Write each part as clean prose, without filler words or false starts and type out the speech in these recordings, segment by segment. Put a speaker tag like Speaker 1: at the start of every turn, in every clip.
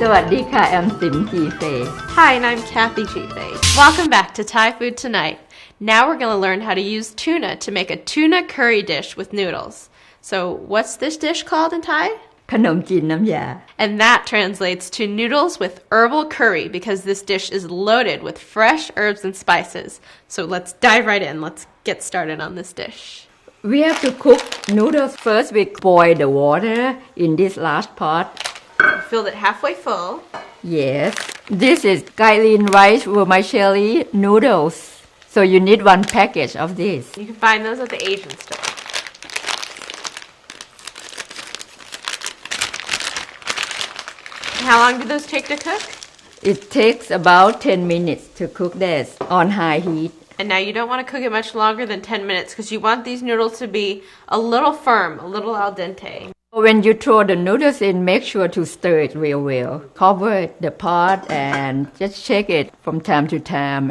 Speaker 1: สวัสดีค่ะ I'm Sim Jife.
Speaker 2: Hi, and I'm Kathy Jife. Welcome back to Thai Food Tonight. Now we're going to learn how to use tuna to make a tuna curry dish with noodles. So what's this dish called in Thai?
Speaker 1: ขนมจีนน้ำยา
Speaker 2: And that translates to noodles with herbal curry because this dish is loaded with fresh herbs and spices. So let's dive right in. Let's get started on this dish.
Speaker 1: We have to cook noodles first. We boil the water in this large pot.
Speaker 2: Filled it halfway full.
Speaker 1: Yes. This is Gailin rice vermicelli noodles. So you need one package of this.
Speaker 2: You can find those at the Asian store. How long do those take to cook?
Speaker 1: It takes about 10 minutes to cook this on high heat.
Speaker 2: And now you don't want to cook it much longer than 10 minutes because you want these noodles to be a little firm, a little al dente.
Speaker 1: When you throw the noodles in, make sure to stir it real well. Cover the pot and just shake it from time to time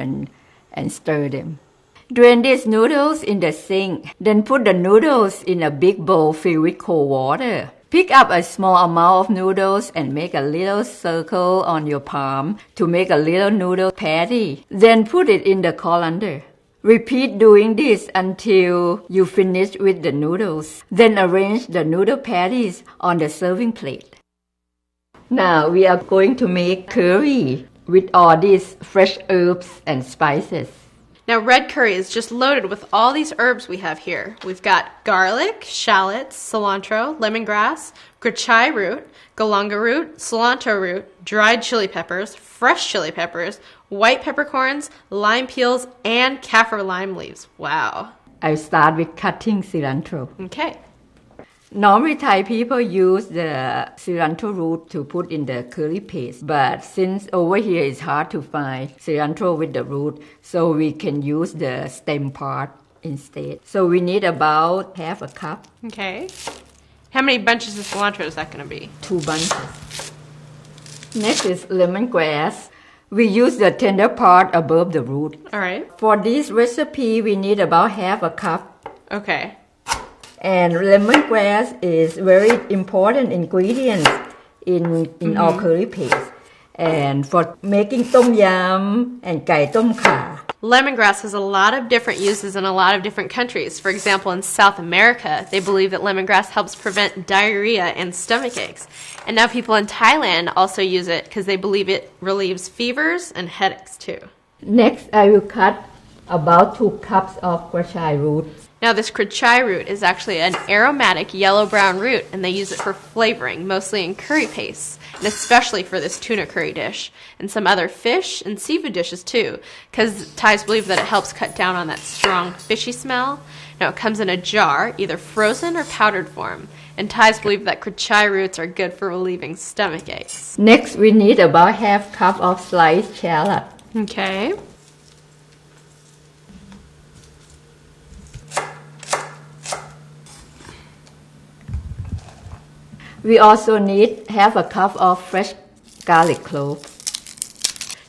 Speaker 1: and stir them. Drain these noodles in the sink. Then put the noodles in a big bowl filled with cold water. Pick up a small amount of noodles and make a little circle on your palm to make a little noodle patty. Then put it in the colander. Repeat doing this until you finish with the noodles. Then arrange the noodle patties on the serving plate. Now we are going to make curry with all these fresh herbs and spices.
Speaker 2: Now red curry is just loaded with all these herbs we have here. We've got garlic, shallots, cilantro, lemongrass, grachai root, galanga root, cilantro root, dried chili peppers, fresh chili peppers, white peppercorns, lime peels, and kaffir lime leaves. Wow.
Speaker 1: I'll start with cutting cilantro.
Speaker 2: Okay.
Speaker 1: Normally Thai people use the cilantro root to put in the curry paste, but since over here it's hard to find cilantro with the root, so we can use the stem part instead. So we need about half a cup.
Speaker 2: Okay. How many bunches of cilantro is that going to be?
Speaker 1: 2 bunches. Next is lemongrass. We use the tender part above the root.
Speaker 2: All right.
Speaker 1: For this recipe, we need about half a cup.
Speaker 2: Okay.
Speaker 1: And lemongrass is very important ingredient in our curry paste. And for making tom yum and gai tom kha.
Speaker 2: Lemongrass has a lot of different uses in a lot of different countries. For example, in South America, they believe that lemongrass helps prevent diarrhea and stomach aches. And now people in Thailand also use it because they believe it relieves fevers and headaches too.
Speaker 1: Next, I will cut about 2 cups of grachai root.
Speaker 2: Now this grachai root is actually an aromatic yellow-brown root, and they use it for flavoring, mostly in curry pastes, and especially for this tuna curry dish, and some other fish and seafood dishes too, because Thais believe that it helps cut down on that strong fishy smell. Now it comes in a jar, either frozen or powdered form, and Thais believe that grachai roots are good for relieving stomach aches.
Speaker 1: Next, we need about half cup of sliced shallot.
Speaker 2: Okay.
Speaker 1: We also need half a cup of fresh garlic clove.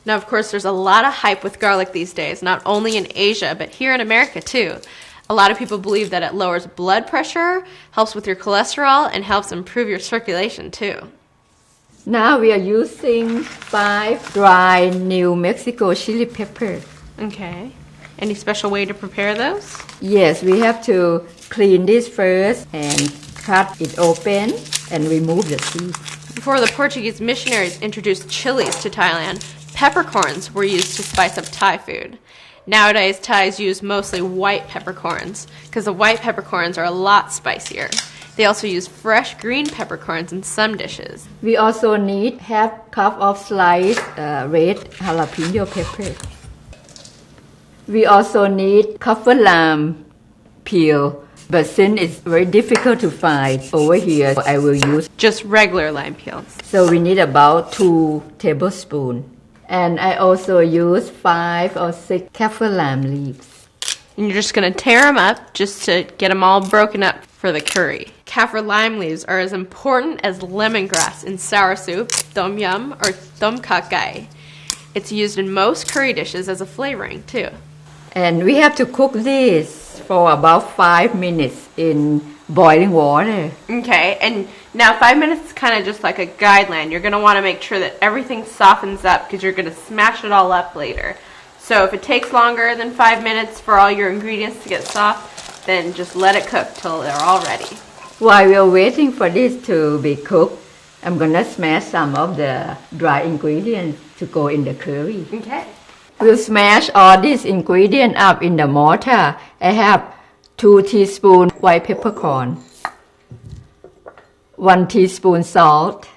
Speaker 2: Now, of course, there's a lot of hype with garlic these days, not only in Asia, but here in America too. A lot of people believe that it lowers blood pressure, helps with your cholesterol, and helps improve your circulation too.
Speaker 1: Now we are using 5 dry New Mexico chili peppers.
Speaker 2: Okay. Any special way to prepare those?
Speaker 1: Yes, we have to clean this first and cut it open and remove the seeds.
Speaker 2: Before the Portuguese missionaries introduced chilies to Thailand, peppercorns were used to spice up Thai food. Nowadays, Thais use mostly white peppercorns because the white peppercorns are a lot spicier. They also use fresh green peppercorns in some dishes.
Speaker 1: We also need half cup of sliced red jalapeno pepper. We also need kaffir lime peel. But since it's very difficult to find over here, I will use
Speaker 2: just regular lime peels.
Speaker 1: So we need about 2 tablespoons. And I also use 5 or 6 kaffir lime leaves.
Speaker 2: And you're just going to tear them up just to get them all broken up for the curry. Kaffir lime leaves are as important as lemongrass in sour soup, tom yum, or tom kha gai. It's used in most curry dishes as a flavoring too.
Speaker 1: And we have to cook this for about 5 minutes in boiling water.
Speaker 2: Okay, and Now 5 minutes is kind of just like a guideline. You're going to want to make sure that everything softens up because you're going to smash it all up later. So if it takes longer than 5 minutes for all your ingredients to get soft, then just let it cook till they're all ready.
Speaker 1: While we're waiting for this to be cooked, I'm gonna smash some of the dry ingredients to go in the curry.
Speaker 2: Okay.
Speaker 1: We'll smash all these ingredients up in the mortar. I have 2 teaspoons white peppercorn, 1 teaspoon salt,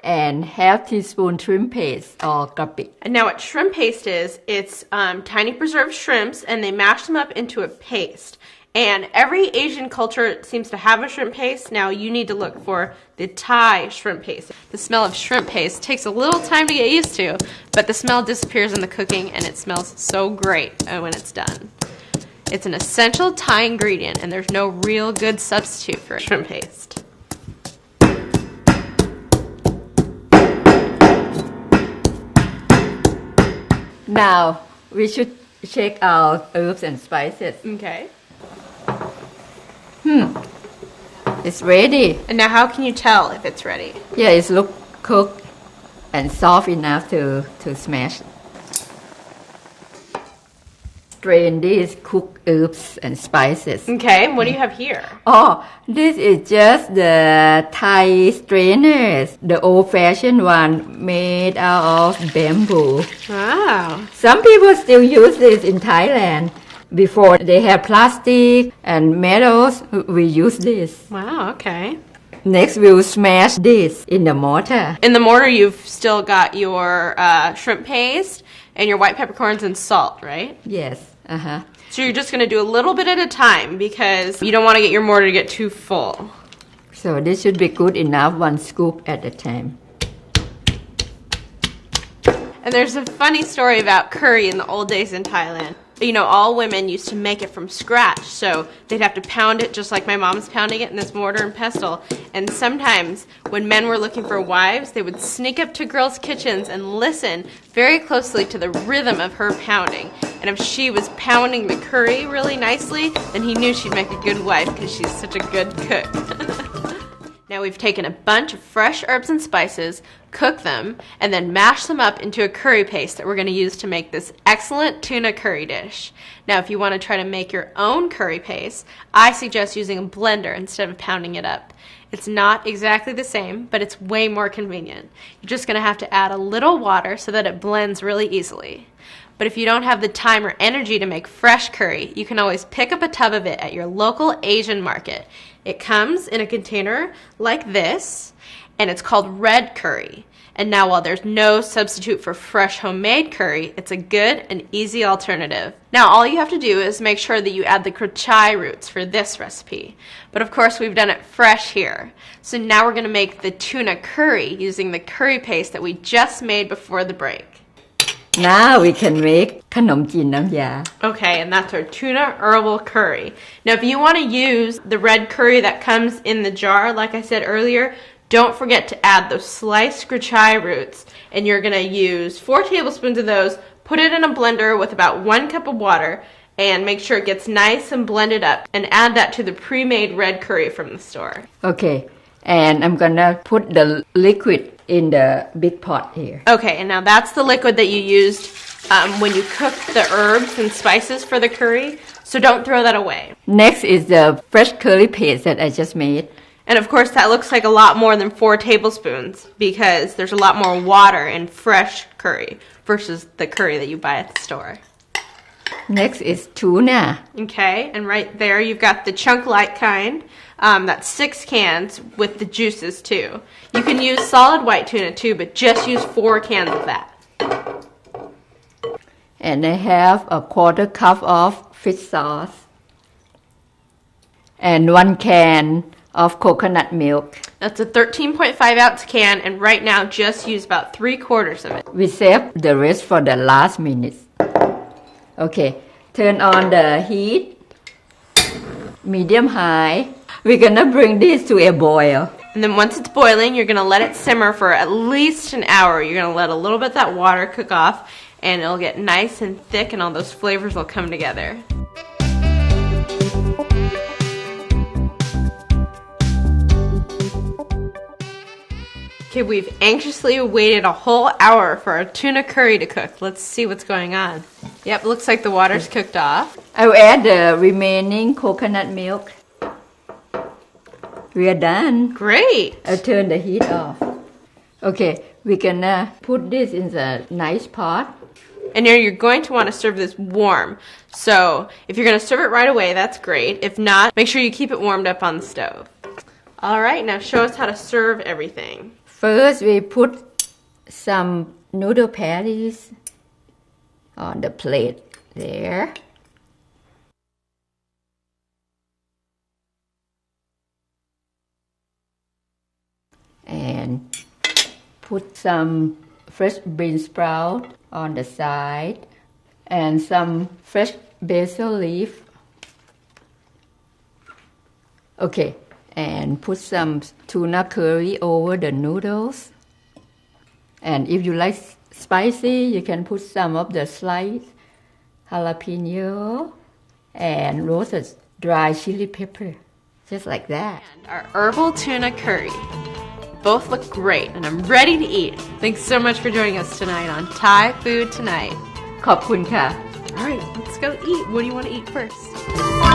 Speaker 1: and half teaspoon shrimp paste or kapi.
Speaker 2: And now what shrimp paste is, it's tiny preserved shrimps, and they mash them up into a paste. And every Asian culture seems to have a shrimp paste. Now you need to look for the Thai shrimp paste. The smell of shrimp paste takes a little time to get used to, but the smell disappears in the cooking and it smells so great when it's done. It's an essential Thai ingredient and there's no real good substitute for shrimp paste.
Speaker 1: Now we should check our herbs and spices.
Speaker 2: Okay.
Speaker 1: It's ready.
Speaker 2: And now how can you tell if it's ready?
Speaker 1: Yeah, it's look cooked and soft enough to smash. Strain these cooked herbs and spices.
Speaker 2: Okay, and what do you have here?
Speaker 1: Oh, this is just the Thai strainers, the old-fashioned one made out of bamboo.
Speaker 2: Wow.
Speaker 1: Some people still use this in Thailand. Before they have plastic and metals, we use this.
Speaker 2: Wow, okay.
Speaker 1: Next, we'll smash this in the mortar.
Speaker 2: In the mortar, you've still got your shrimp paste and your white peppercorns and salt, right?
Speaker 1: Yes.
Speaker 2: So you're just going to do a little bit at a time because you don't want to get your mortar to get too full.
Speaker 1: So this should be good enough, 1 scoop at a time.
Speaker 2: And there's a funny story about curry in the old days in Thailand. You know, all women used to make it from scratch, so they'd have to pound it just like my mom's pounding it in this mortar and pestle. And sometimes when men were looking for wives, they would sneak up to girls' kitchens and listen very closely to the rhythm of her pounding. And if she was pounding the curry really nicely, then he knew she'd make a good wife because she's such a good cook. Now we've taken a bunch of fresh herbs and spices, cooked them, and then mashed them up into a curry paste that we're going to use to make this excellent tuna curry dish. Now if you want to try to make your own curry paste, I suggest using a blender instead of pounding it up. It's not exactly the same, but it's way more convenient. You're just going to have to add a little water so that it blends really easily. But if you don't have the time or energy to make fresh curry, you can always pick up a tub of it at your local Asian market. It comes in a container like this, and it's called red curry. And now while there's no substitute for fresh homemade curry, it's a good and easy alternative. Now all you have to do is make sure that you add the krachai roots for this recipe. But of course we've done it fresh here. So now we're going to make the tuna curry using the curry paste that we just made before the break.
Speaker 1: Now we can make khanom jin nam ya.
Speaker 2: Okay, and that's our tuna herbal curry. Now if you want to use the red curry that comes in the jar, like I said earlier, don't forget to add those sliced krachai roots. And you're going to use 4 tablespoons of those, put it in a blender with about 1 cup of water, and make sure it gets nice and blended up. And add that to the pre-made red curry from the store.
Speaker 1: Okay, and I'm gonna put the liquid in the big pot here.
Speaker 2: Okay, and now that's the liquid that you used when you cooked the herbs and spices for the curry. So don't throw that away.
Speaker 1: Next is the fresh curry paste that I just made.
Speaker 2: And of course that looks like a lot more than 4 tablespoons because there's a lot more water in fresh curry versus the curry that you buy at the store.
Speaker 1: Next is tuna.
Speaker 2: Okay, and right there you've got the chunk light kind. That's 6 cans with the juices too. You can use solid white tuna too, but just use 4 cans of that.
Speaker 1: And I have a 1/4 cup of fish sauce. And 1 can of coconut milk.
Speaker 2: That's a 13.5 ounce can, and right now just use about 3/4 of it.
Speaker 1: We save the rest for the last minute. Okay, turn on the heat, medium high. We're gonna bring this to a boil.
Speaker 2: And then once it's boiling, you're gonna let it simmer for at least an hour. You're gonna let a little bit of that water cook off, and it'll get nice and thick, and all those flavors will come together. Okay, we've anxiously waited a whole hour for our tuna curry to cook. Let's see what's going on. Yep, looks like the water's cooked off.
Speaker 1: I'll add the remaining coconut milk. We are done.
Speaker 2: Great.
Speaker 1: I'll turn the heat off. Okay, we can put this in the nice pot.
Speaker 2: And you're going to want to serve this warm. So if you're going to serve it right away, that's great. If not, make sure you keep it warmed up on the stove. All right, now show us how to serve everything.
Speaker 1: First, we put some noodle patties on the plate there. And put some fresh bean sprout on the side and some fresh basil leaf. Okay, and put some tuna curry over the noodles. And if you like spicy, you can put some of the sliced jalapeno and roasted dry chili pepper, just like that.
Speaker 2: And our herbal tuna curry. Both look great, and I'm ready to eat. Thanks so much for joining us tonight on Thai Food Tonight.
Speaker 1: ขอบคุณค่ะ
Speaker 2: All right, let's go eat. What do you want to eat first?